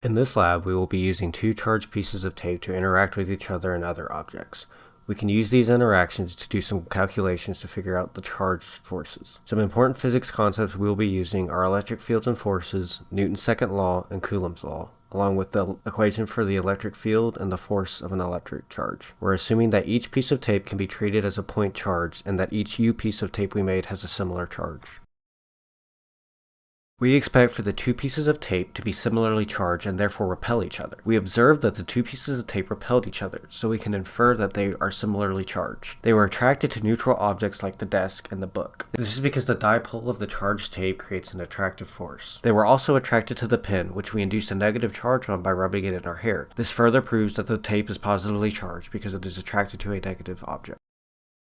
In this lab, we will be using two charged pieces of tape to interact with each other and other objects. We can use these interactions to do some calculations to figure out the charge forces. Some important physics concepts we will be using are electric fields and forces, Newton's second law, and Coulomb's law, along with the equation for the electric field and the force of an electric charge. We're assuming that each piece of tape can be treated as a point charge and that each U piece of tape we made has a similar charge. We expect for the two pieces of tape to be similarly charged and therefore repel each other. We observed that the two pieces of tape repelled each other, so we can infer that they are similarly charged. They were attracted to neutral objects like the desk and the book. This is because the dipole of the charged tape creates an attractive force. They were also attracted to the pen, which we induced a negative charge on by rubbing it in our hair. This further proves that the tape is positively charged because it is attracted to a negative object.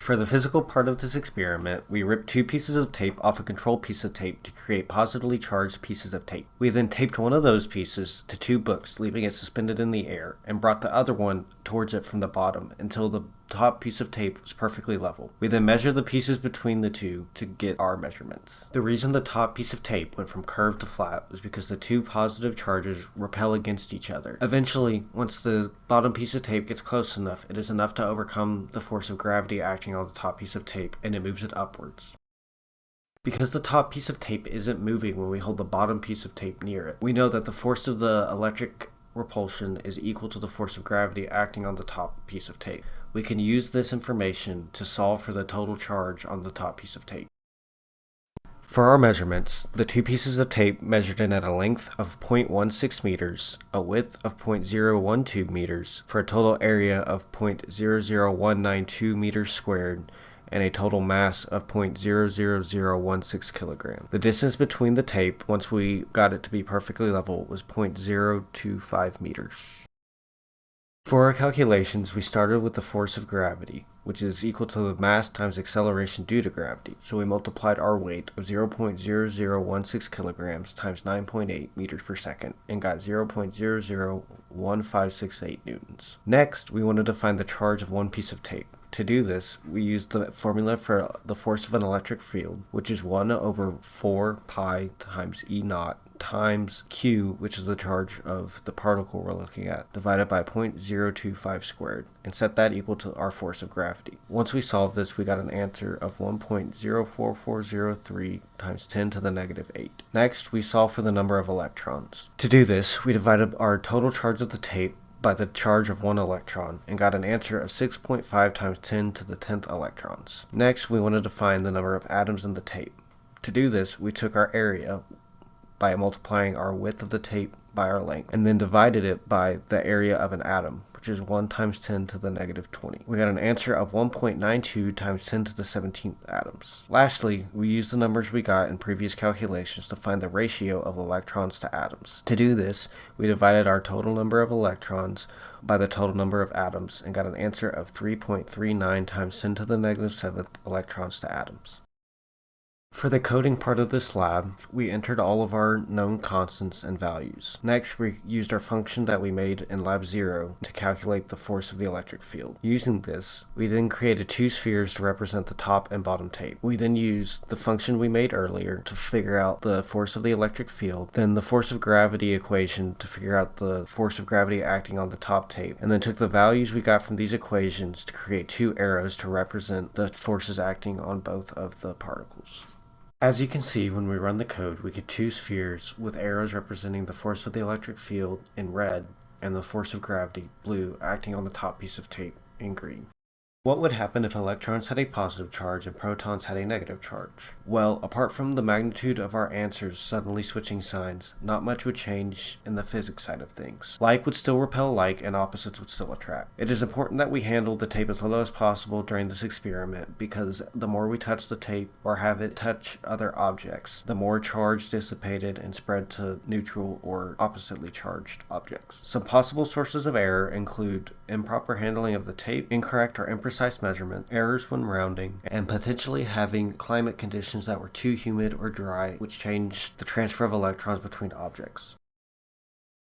For the physical part of this experiment, we ripped two pieces of tape off a control piece of tape to create positively charged pieces of tape. We then taped one of those pieces to two books, leaving it suspended in the air, and brought the other one towards it from the bottom until the top piece of tape was perfectly level. We then measured the pieces between the two to get our measurements. The reason the top piece of tape went from curved to flat was because the two positive charges repel against each other. Eventually, once the bottom piece of tape gets close enough, it is enough to overcome the force of gravity acting on the top piece of tape, and it moves it upwards. Because the top piece of tape isn't moving when we hold the bottom piece of tape near it, we know that the force of the electric repulsion is equal to the force of gravity acting on the top piece of tape. We can use this information to solve for the total charge on the top piece of tape. For our measurements, the two pieces of tape measured in at a length of 0.16 meters, a width of 0.012 meters, for a total area of 0.00192 meters squared, and a total mass of 0.00016 kilograms. The distance between the tape, once we got it to be perfectly level, was 0.025 meters. For our calculations, we started with the force of gravity, which is equal to the mass times acceleration due to gravity, so we multiplied our weight of 0.0016 kilograms times 9.8 meters per second and got 0.001568 newtons. Next, we wanted to find the charge of one piece of tape. To do this, we used the formula for the force of an electric field, which is 1 over 4 pi times E naught times Q, which is the charge of the particle we're looking at, divided by 0.025 squared, and set that equal to our force of gravity. Once we solved this, we got an answer of 1.04403 times 10 to the negative 8. Next, we solved for the number of electrons. To do this, we divided our total charge of the tape by the charge of one electron and got an answer of 6.5 times 10 to the 10th electrons. Next, we wanted to find the number of atoms in the tape. To do this, we took our area by multiplying our width of the tape by our length, and then divided it by the area of an atom, which is 1 times 10 to the negative 20. We got an answer of 1.92 times 10 to the 17th atoms. Lastly, we used the numbers we got in previous calculations to find the ratio of electrons to atoms. To do this, we divided our total number of electrons by the total number of atoms and got an answer of 3.39 times 10 to the negative 7th electrons to atoms. For the coding part of this lab, we entered all of our known constants and values. Next, we used our function that we made in Lab 0 to calculate the force of the electric field. Using this, we then created two spheres to represent the top and bottom tape. We then used the function we made earlier to figure out the force of the electric field, then the force of gravity equation to figure out the force of gravity acting on the top tape, and then took the values we got from these equations to create two arrows to represent the forces acting on both of the particles. As you can see, when we run the code, we get two spheres with arrows representing the force of the electric field in red and the force of gravity, blue, acting on the top piece of tape in green. What would happen if electrons had a positive charge and protons had a negative charge? Well, apart from the magnitude of our answers suddenly switching signs, not much would change in the physics side of things. Like would still repel like and opposites would still attract. It is important that we handle the tape as little as possible during this experiment because the more we touch the tape or have it touch other objects, the more charge dissipated and spread to neutral or oppositely charged objects. Some possible sources of error include improper handling of the tape, incorrect or imprecise measurement, errors when rounding, and potentially having climate conditions that were too humid or dry, which changed the transfer of electrons between objects.